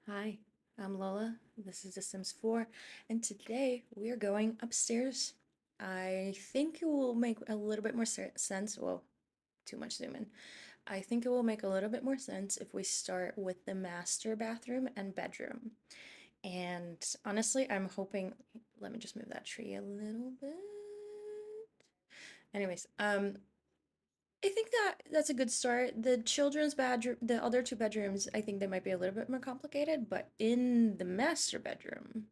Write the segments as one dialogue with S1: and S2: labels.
S1: Hi, I'm Lola. This is The Sims 4, and today we are going upstairs. I think it will make a little bit more sense. Well, too much zoom in. I think it will make a little bit more sense if we start with the master bathroom and bedroom. And honestly, I'm hoping. Let me just move that tree a little bit. Anyways, I think that's a good start. The children's bedroom, the other two bedrooms, I think they might be a little bit more complicated, but in the master bedroom,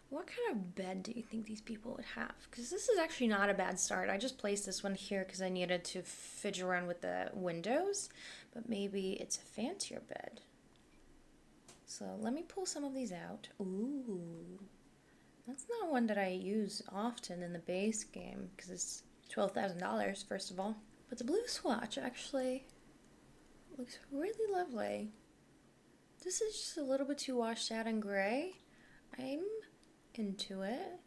S1: what kind of bed do you think these people would have? Because this is actually not a bad start. I just placed this one here because I needed to fidget around with the windows, but maybe it's a fancier bed. So let me pull some of these out. Ooh, that's not one that I use often in the base game because it's $12,000, first of all. But the blue swatch actually looks really lovely. This is just a little bit too washed out and gray. I'm into it.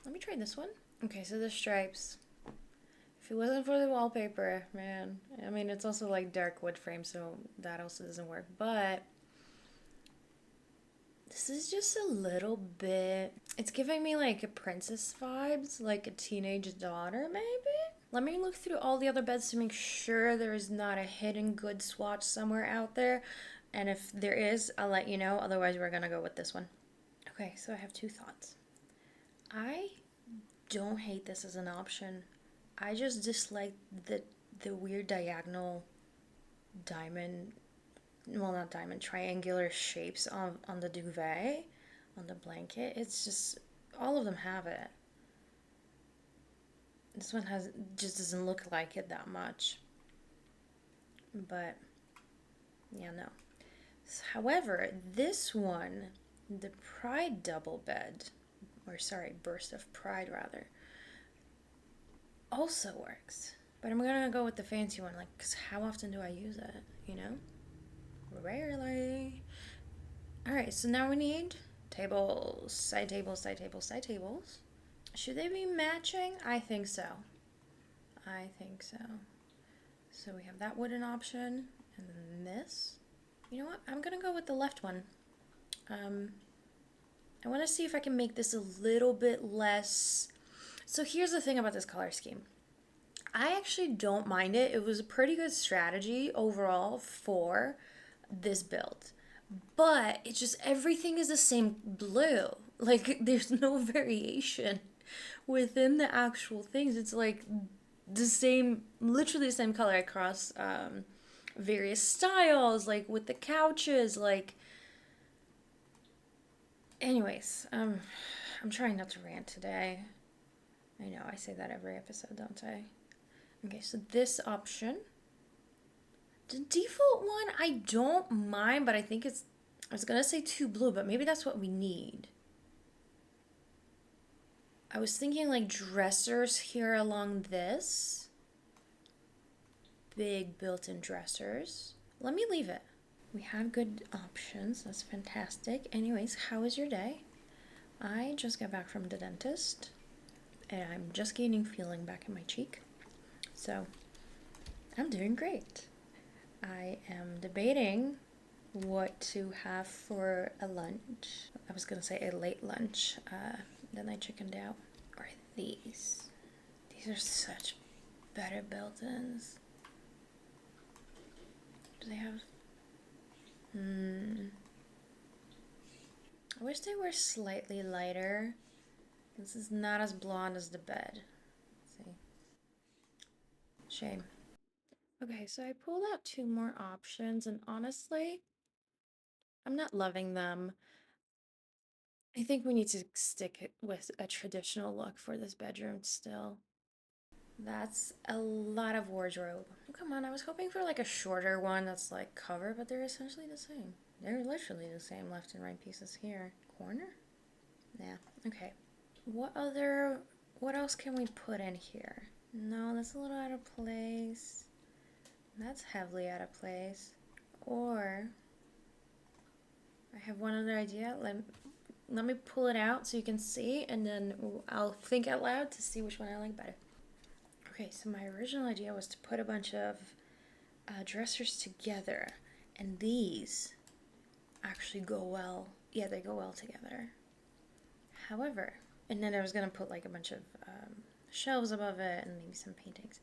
S1: Let me try this one. Okay, so the stripes. If it wasn't for the wallpaper, man. I mean, it's also like dark wood frame, so that also doesn't work. But this is just a little bit. It's giving me like a princess vibes, like a teenage daughter, maybe? Let me look through all the other beds to make sure there is not a hidden good swatch somewhere out there. And if there is, I'll let you know. Otherwise, we're gonna go with this one. Okay, so I have two thoughts. I don't hate this as an option. I just dislike the weird diagonal diamond, well, not diamond, triangular shapes on the duvet, on the blanket. It's just, all of them have it. This one just doesn't look like it that much. But yeah, no. However, this one, the Pride double bed, or sorry, burst of pride rather, also works. But I'm gonna go with the fancy one, like, cause how often do I use it? You know, rarely. All right, so now we need tables, side tables, side tables, side tables. Should they be matching? I think so. I think so. So we have that wooden option, and then this. You know what? I'm gonna go with the left one. I want to see if I can make this a little bit less. So here's the thing about this color scheme. I actually don't mind it. It was a pretty good strategy overall for this build. But it's just everything is the same blue. Like there's no variation within the actual things. It's like the same, literally the same color across various styles, like with the couches, like anyways, I'm trying not to rant today. I know I say that every episode, don't I? Okay, so this option, the default one, I don't mind, but I think it's, I was gonna say too blue, but maybe that's what we need. I was thinking like dressers here along this. Big built-in dressers. Let me leave it. We have good options. That's fantastic. Anyways, how was your day? I just got back from the dentist and I'm just gaining feeling back in my cheek. So I'm doing great. I am debating what to have for a lunch. I was gonna say a late lunch, then I chickened out. Or these. These are such better built-ins. Do they have? I wish they were slightly lighter. This is not as blonde as the bed. Let's see. Shame. Okay, so I pulled out two more options, and honestly, I'm not loving them. I think we need to stick with a traditional look for this bedroom still. That's a lot of wardrobe. Oh, come on, I was hoping for like a shorter one that's like cover, but they're essentially the same. They're literally the same left and right pieces here. Corner? Yeah, okay. What else can we put in here? No, that's a little out of place. That's heavily out of place. Or, I have one other idea. Let me pull it out so you can see, and then I'll think out loud to see which one I like better. Okay, so my original idea was to put a bunch of dressers together And these actually go well. Yeah, they go well together. However, and then I was gonna put like a bunch of shelves above it and maybe some paintings.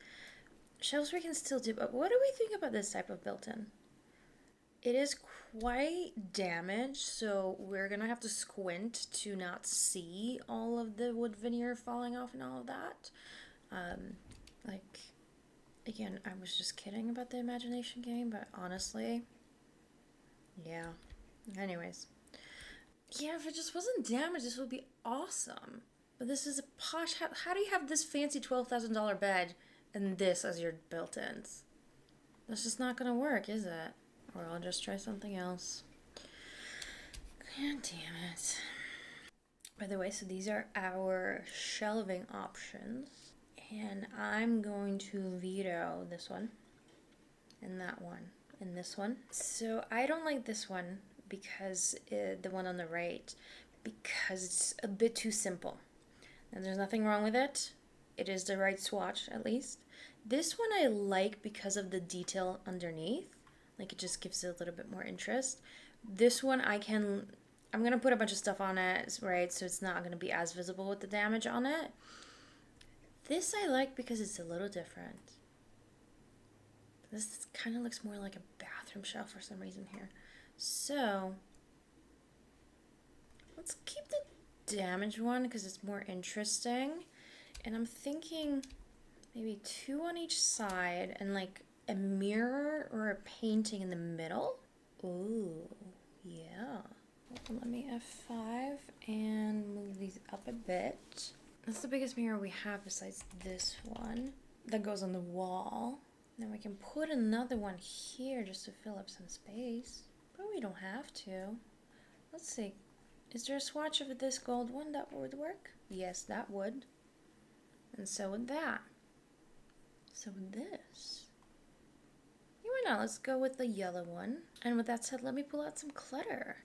S1: Shelves we can still do, but what do we think about this type of built-in? It is quite damaged, so we're gonna have to squint to not see all of the wood veneer falling off and all of that. Like, again, I was just kidding about the imagination game, but honestly, yeah. Anyways, yeah, if it just wasn't damaged, this would be awesome. But this is a posh. How do you have this fancy $12,000 bed and this as your built-ins? That's just not gonna work, is it? Or I'll just try something else. God damn it. By the way, so these are our shelving options. And I'm going to veto this one, and that one, and this one. So I don't like this one because the one on the right, because it's a bit too simple. And there's nothing wrong with it. It is the right swatch, at least. This one I like because of the detail underneath. Like, it just gives it a little bit more interest. This one I'm going to put a bunch of stuff on it, right? So it's not going to be as visible with the damage on it. This I like because it's a little different. This kind of looks more like a bathroom shelf for some reason here. So let's keep the damaged one because it's more interesting. And I'm thinking maybe 2 on each side and like a mirror or a painting in the middle. Ooh, yeah. Let me F5 and move these up a bit. That's the biggest mirror we have besides this one that goes on the wall. Then we can put another one here just to fill up some space. But we don't have to. Let's see. Is there a swatch of this gold one that would work? Yes, that would. And so would that. So would this. Yeah, why not? Let's go with the yellow one. And with that said, let me pull out some clutter.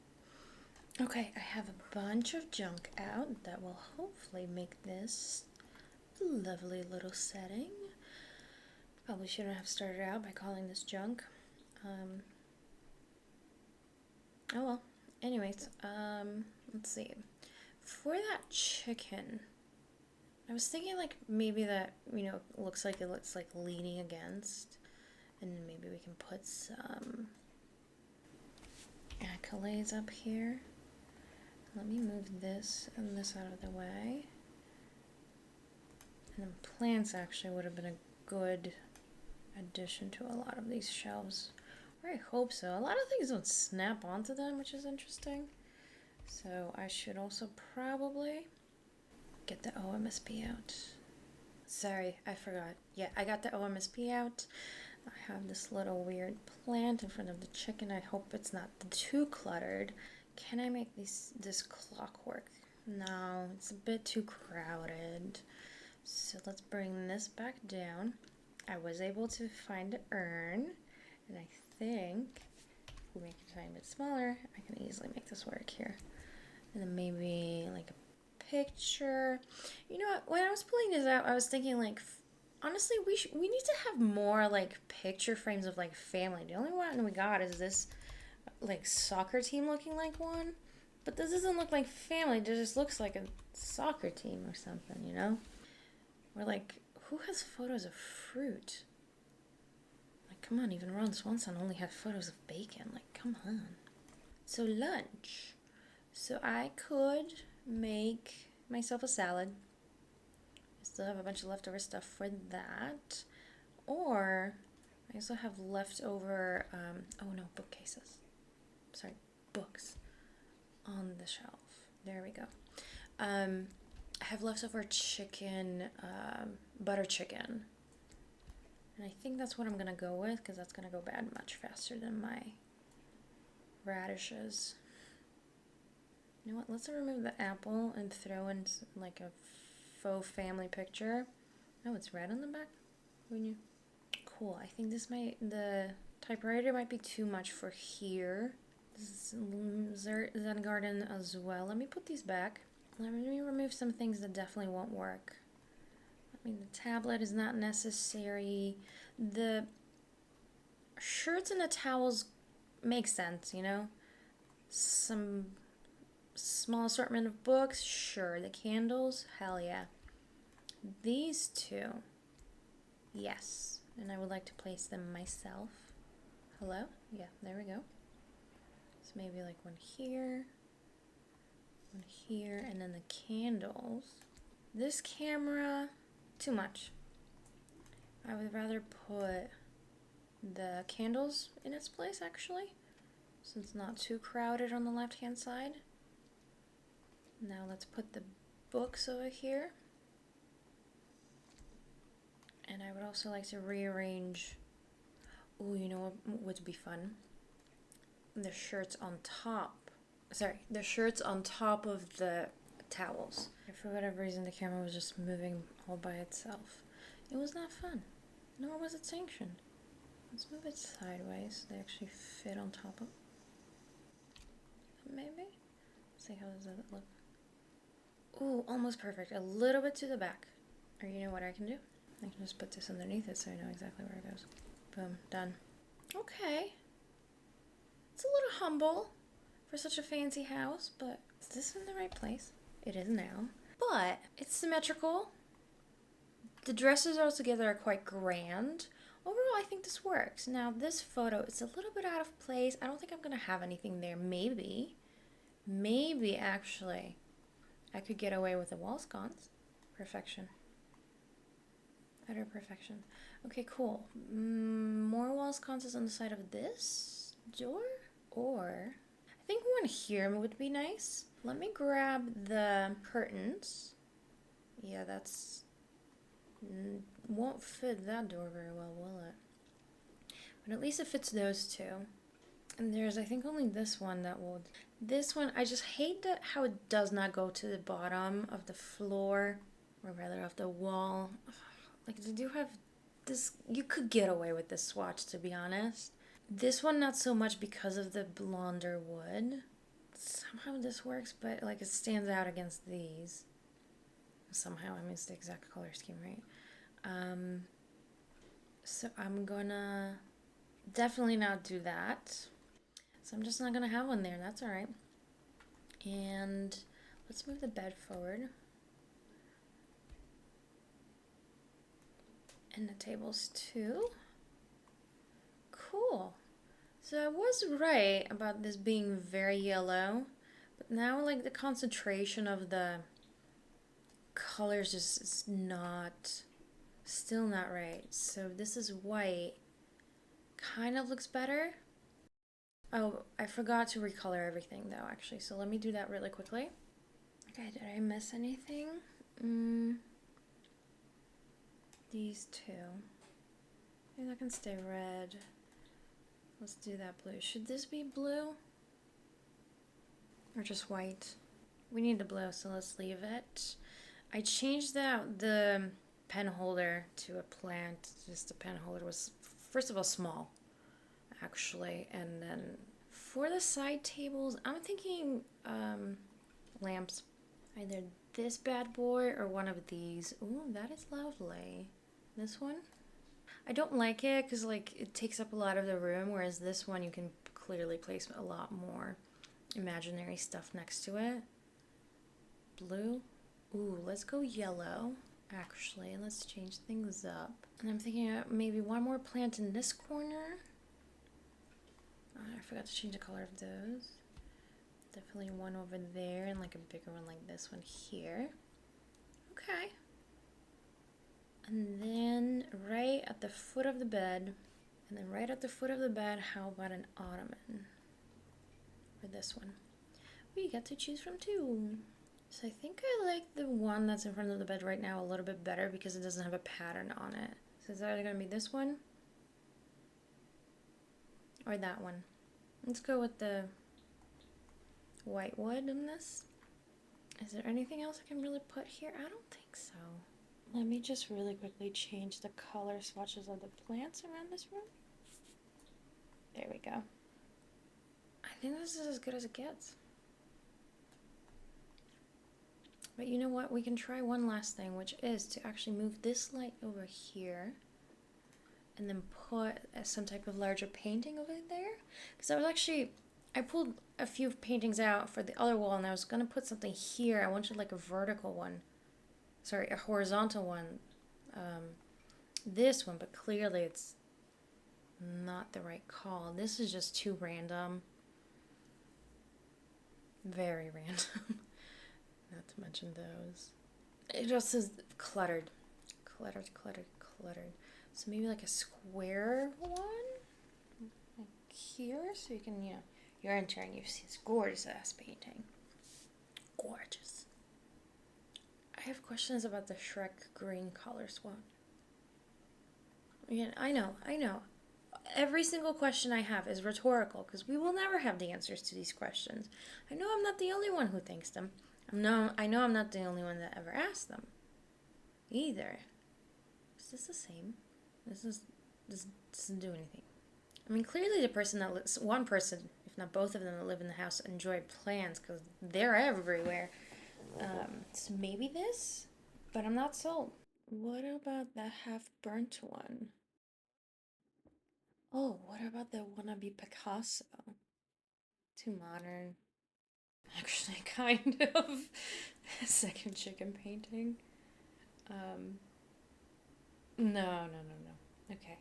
S1: Okay, I have a bunch of junk out that will hopefully make this a lovely little setting. Probably shouldn't have started out by calling this junk. Oh well. Anyways, let's see. For that chicken, I was thinking like maybe that, looks like leaning against. And maybe we can put some accolades up here. Let me move this and this out of the way. And then plants actually would have been a good addition to a lot of these shelves. Or I hope so. A lot of things don't snap onto them, which is interesting. So I should also probably get the OMSP out. Sorry, I forgot. Yeah, I got the OMSP out. I have this little weird plant in front of the chicken. I hope it's not too cluttered. Can I make this clock work? No, it's a bit too crowded. So let's bring this back down. I was able to find an urn, and I think if we make it a tiny bit smaller, I can easily make this work here. And then maybe like a picture. You know what? When I was pulling this out, I was thinking like, honestly, we need to have more like picture frames of like family. The only one we got is this like soccer team looking like one, but this doesn't look like family. It just looks like a soccer team or something, Or like, who has photos of fruit? Like, come on, even Ron Swanson only had photos of bacon. Like, come on. So lunch. So I could make myself a salad. I still have a bunch of leftover stuff for that. Or I also have leftover, bookcases. Sorry, books on the shelf. There we go. I have leftover chicken, butter chicken. And I think that's what I'm going to go with because that's going to go bad much faster than my radishes. You know what? Let's remove the apple and throw in like a faux family picture. Oh, it's red on the back? Who knew? Cool. I think the typewriter might be too much for here. This is Zen Garden as well. Let me put these back. Let me remove some things that definitely won't work. I mean, the tablet is not necessary. The shirts and the towels makes sense, you know? Some small assortment of books, sure. The candles, hell yeah. These two, yes. And I would like to place them myself. Hello? Yeah, there we go. So maybe like one here, and then the candles. This camera, too much. I would rather put the candles in its place, actually, since it's not too crowded on the left-hand side. Now let's put the books over here. And I would also like to rearrange, oh, you know what would be fun? The shirts on top. Sorry, the shirts on top of the towels. For whatever reason, the camera was just moving all by itself. It was not fun, nor was it sanctioned. Let's move it sideways so they actually fit on top of. Maybe? See, how does that look? Ooh, almost perfect. A little bit to the back. Or you know what I can do? I can just put this underneath it so I know exactly where it goes. Boom, done. Okay. It's a little humble for such a fancy house, but is this in the right place? It is now. But it's symmetrical. The dresses all together are quite grand. Overall, I think this works. Now, this photo is a little bit out of place. I don't think I'm going to have anything there. Maybe, actually, I could get away with the wall sconce. Perfection. Utter perfection. Okay, cool. More wall sconces on the side of this door? Or, I think one here would be nice. Let me grab the curtains. Yeah, that's... won't fit that door very well, will it? But at least it fits those two. And there's, I think, only this one that will... This one, I just hate that how it does not go to the bottom of the floor, or rather of the wall. Like, they do have this... You could get away with this swatch, to be honest. This one, not so much because of the blonder wood. Somehow this works, but, like, it stands out against these. Somehow, I mean, it's the exact color scheme, right? So I'm gonna definitely not do that. So I'm just not gonna have one there. That's all right. And let's move the bed forward. And the tables too. Cool. So I was right about this being very yellow, but now like the concentration of the colors just is not, still not right. So this is white. Kind of looks better. Oh, I forgot to recolor everything though, actually. So let me do that really quickly. Okay, did I miss anything? These two. Maybe that can stay red. Let's do that blue. Should this be blue? Or just white? We need the blue, so let's leave it. I changed out the pen holder to a plant. Just the pen holder was, first of all, small, actually. And then for the side tables, I'm thinking lamps. Either this bad boy or one of these. Ooh, that is lovely. This one? I don't like it because like it takes up a lot of the room, whereas this one you can clearly place a lot more imaginary stuff next to it. Blue. Ooh, let's go yellow. Actually, let's change things up. And I'm thinking maybe one more plant in this corner. I forgot to change the color of those. Definitely one over there and like a bigger one like this one here. Okay. And then right at the foot of the bed, how about an ottoman? Or this one. We get to choose from two. So I think I like the one that's in front of the bed right now a little bit better because it doesn't have a pattern on it. So it's either going to be this one or that one. Let's go with the white wood in this. Is there anything else I can really put here? I don't think so. Let me just really quickly change the color swatches of the plants around this room. There we go. I think this is as good as it gets. But you know what? We can try one last thing, which is to actually move this light over here and then put some type of larger painting over there. Because I pulled a few paintings out for the other wall, and I was going to put something here. I wanted like a vertical one. Sorry, a horizontal one. This one, but clearly it's not the right call. This is just too random. Very random. Not to mention those. It just is cluttered. Cluttered. So maybe like a square one? Like here? So you can, you're entering, you see this gorgeous ass painting. Gorgeous. I have questions about the Shrek green color swan. Again, I know. Every single question I have is rhetorical because we will never have the answers to these questions. I know I'm not the only one who thinks them. I know I'm not the only one that ever asked them. Either. Is this the same? This doesn't do anything. I mean, clearly the person that lives, one person, if not both of them that live in the house, enjoy plants because they're everywhere. So maybe this, but I'm not sold. What about the half-burnt one? Oh, what about the wannabe Picasso? Too modern. Actually, kind of. Second chicken painting. No. Okay.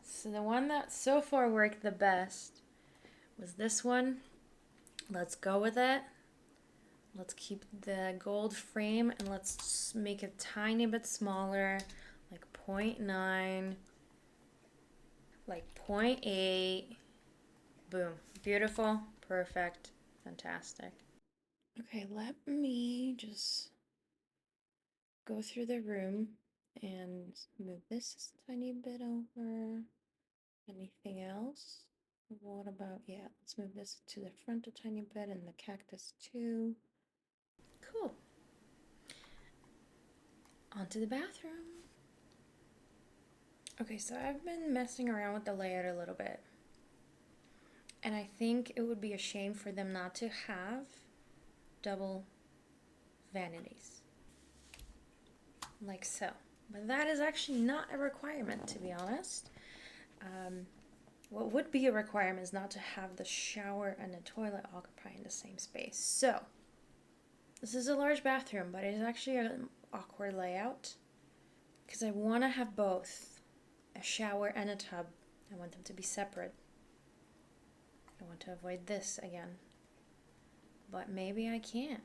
S1: So the one that so far worked the best was this one. Let's go with it. Let's keep the gold frame and let's just make it a tiny bit smaller, like 0.9, like 0.8. Boom. Beautiful. Perfect. Fantastic. Okay, let me just go through the room and move this a tiny bit over. Anything else? What about, yeah, let's move this to the front a tiny bit and the cactus too. Cool. Onto the bathroom. Okay, so I've been messing around with the layout a little bit. And I think it would be a shame for them not to have double vanities. Like so. But that is actually not a requirement, to be honest. What would be a requirement is not to have the shower and the toilet occupying the same space. So, this is a large bathroom, but it is actually an awkward layout because I want to have both a shower and a tub. I want them to be separate. I want to avoid this again, but maybe I can't.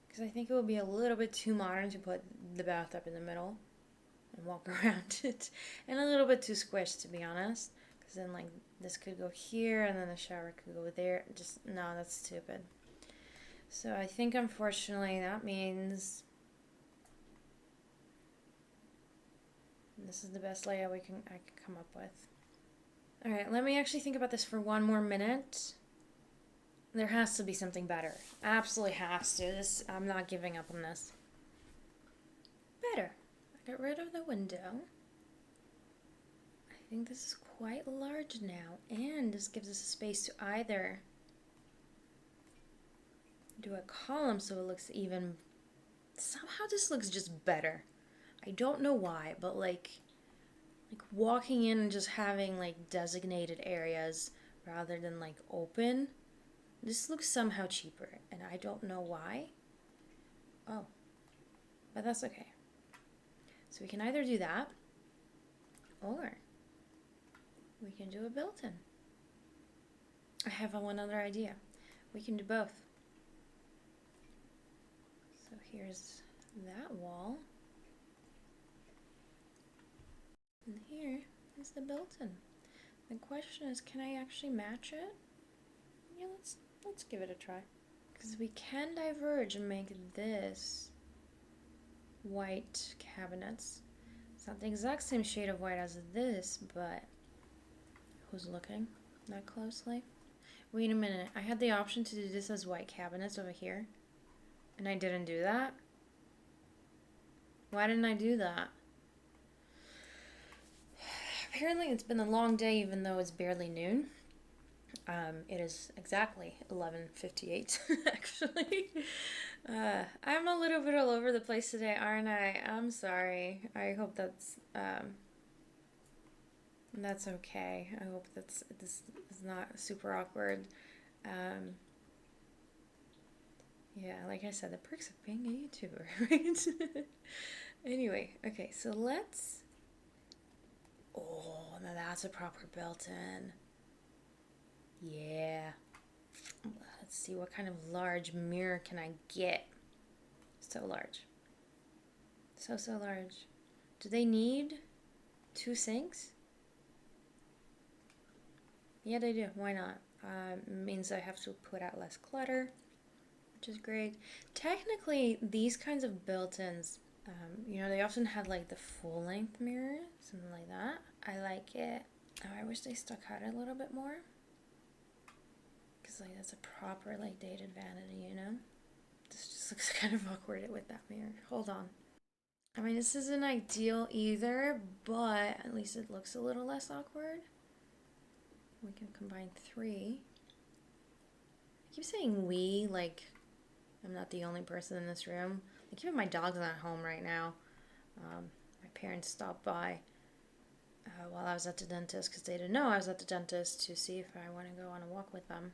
S1: Because I think it would be a little bit too modern to put the bathtub in the middle and walk around it, and a little bit too squished, to be honest, because then like this could go here and then the shower could go there. Just no, that's stupid. So I think unfortunately that means this is the best layout I can come up with. All right, let me actually think about this for one more minute. There has to be something better. Absolutely has to. I'm not giving up on this. Better. I got rid of the window. I think this is quite large now, and this gives us a space to either do a column so it looks even... Somehow this looks just better. I don't know why, but like walking in and just having like designated areas rather than like open, this looks somehow cheaper, and I don't know why. Oh, but that's okay. So we can either do that, or we can do a built-in. I have one other idea. We can do both. So here's that wall. And here is the built-in. The question is, can I actually match it? Yeah, let's give it a try. Because we can diverge and make this white cabinets. It's not the exact same shade of white as this, but who's looking that closely? Wait a minute, I had the option to do this as white cabinets over here, and I didn't do that? Why didn't I do that? Apparently it's been a long day even though it's barely noon. It is exactly 11:58 actually. I'm a little bit all over the place today, aren't I? I'm sorry. I hope that's okay. I hope this is not super awkward. Um, yeah, like I said, the perks of being a YouTuber, right? Anyway, okay, so let's. Oh, now that's a proper built-in. Yeah. Let's see, what kind of large mirror can I get? So large. So large. Do they need two sinks? Yeah, they do. Why not? Means I have to put out less clutter, which is great. Technically, these kinds of built-ins, they often have like the full-length mirror, something like that. I like it. Oh, I wish they stuck out a little bit more. Because like that's a proper like dated vanity, you know? This just looks kind of awkward with that mirror. Hold on. I mean, this isn't ideal either, but at least it looks a little less awkward. We can combine three. I keep saying we, like I'm not the only person in this room. Like even my dog's not home right now. My parents stopped by while I was at the dentist because they didn't know I was at the dentist to see if I want to go on a walk with them.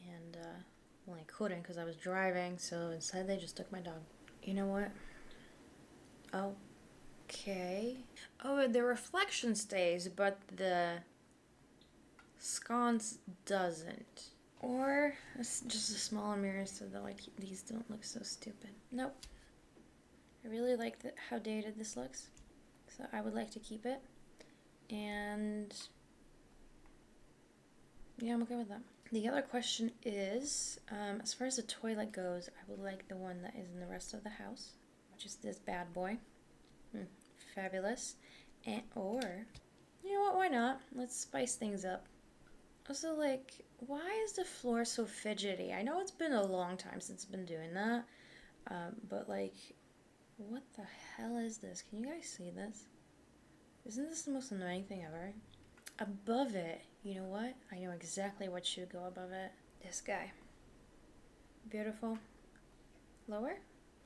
S1: And, well, I couldn't because I was driving, so instead they just took my dog. You know what? Okay. Oh, the reflection stays, but the sconce doesn't. Or just a smaller mirror so that like these don't look so stupid. Nope. I really like how dated this looks, so I would like to keep it. And yeah, I'm okay with that. The other question is, as far as the toilet goes, I would like the one that is in the rest of the house, which is this bad boy. Fabulous. Or, you know what, why not? Let's spice things up. Also, like, why is the floor so fidgety? I know it's been a long time since I've been doing that, but like, what the hell is this? Can you guys see this? Isn't this the most annoying thing ever? Above it, you know what? I know exactly what should go above it. This guy. Beautiful. Lower?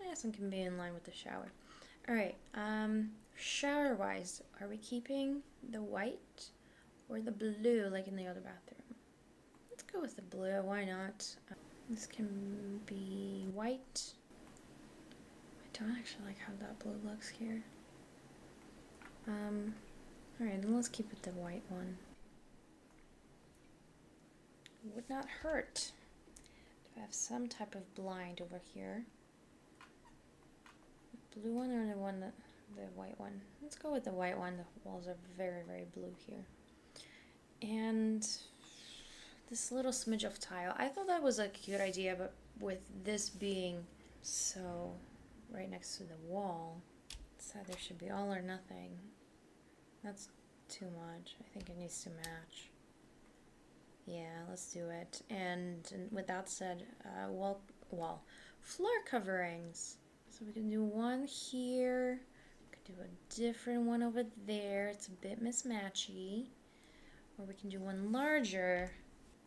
S1: Yeah, some can be in line with the shower. Alright, shower-wise, are we keeping the white or the blue like in the other bathroom? Let's go with the blue, why not? This can be white. I don't actually like how that blue looks here. Alright, then let's keep it the white one. Would not hurt to have some type of blind over here. The blue one or the white one? Let's go with the white one. The walls are very, very blue here. And this little smidge of tile. I thought that was a cute idea, but with this being so right next to the wall, so there should be all or nothing. That's too much. I think it needs to match. Yeah, let's do it. And with that said, floor coverings. So we can do one here. We can do a different one over there. It's a bit mismatchy. Or we can do one larger.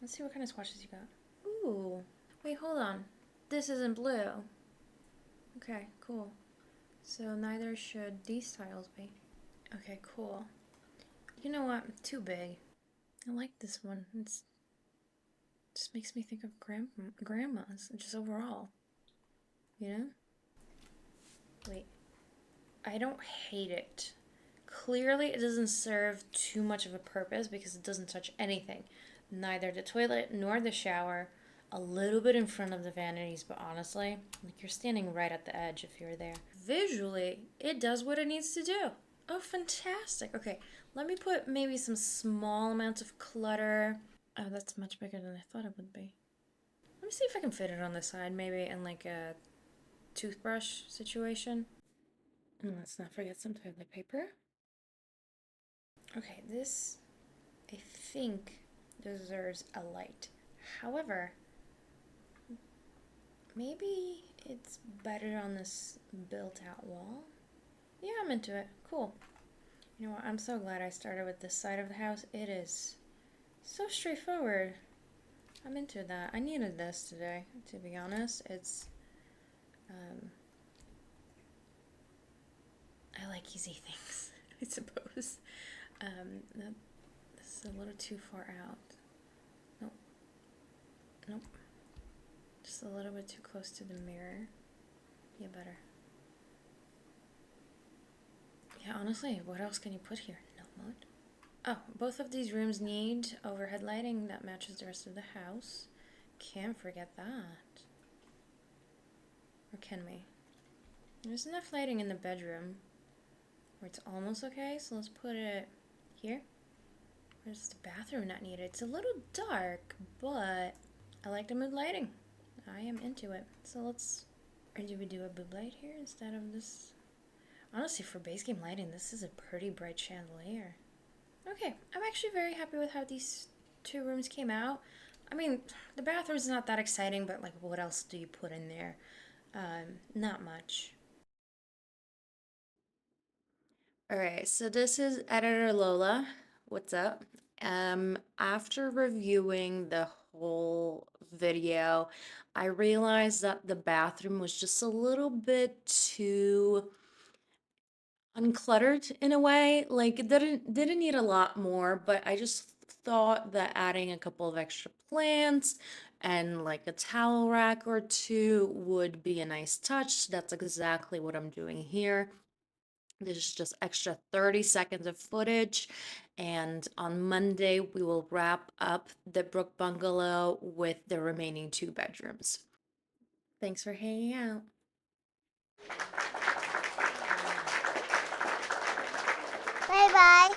S1: Let's see what kind of swatches you got. Ooh. Wait, hold on. This isn't blue. Okay, cool. So neither should these tiles be. Okay, cool. You know what? Too big. I like this one. It just makes me think of grandmas, just overall. You know? Wait. I don't hate it. Clearly, it doesn't serve too much of a purpose because it doesn't touch anything. Neither the toilet nor the shower. A little bit in front of the vanities, but honestly, like you're standing right at the edge if you're there. Visually, it does what it needs to do. Oh, fantastic. Okay, let me put maybe some small amounts of clutter. Oh, that's much bigger than I thought it would be. Let me see if I can fit it on the side, maybe in like a toothbrush situation. And let's not forget some toilet paper. Okay, this, I think, deserves a light. However, maybe it's better on this built-out wall. Yeah, I'm into it. Cool. You know what? I'm so glad I started with this side of the house. It is So straightforward. I'm into that. I needed this today, to be honest. Um, I like easy things, I suppose. This is a little too far out. Nope, nope. Just a little bit too close to the mirror. Yeah, better. Yeah, honestly, what else can you put here? No mud. Oh, both of these rooms need overhead lighting that matches the rest of the house. Can't forget that. Or can we? There's enough lighting in the bedroom where it's almost okay, so let's put it here. Where's the bathroom not needed? It's a little dark, but I like the mood lighting. I am into it. So let's... Or do we do a boob light here instead of this? Honestly, for base game lighting, this is a pretty bright chandelier. Okay, I'm actually very happy with how these two rooms came out. I mean, the bathroom's not that exciting, but like, what else do you put in there? Not much. All right, so this is editor Lola. What's up? After reviewing the whole video, I realized that the bathroom was just a little bit too uncluttered in a way. Like it didn't need a lot more, but I just thought that adding a couple of extra plants and like a towel rack or two would be a nice touch. That's exactly what I'm doing here. This is just extra 30 seconds of footage. And on Monday, we will wrap up the Brook Bungalow with the remaining two bedrooms. Thanks for hanging out.
S2: Bye bye.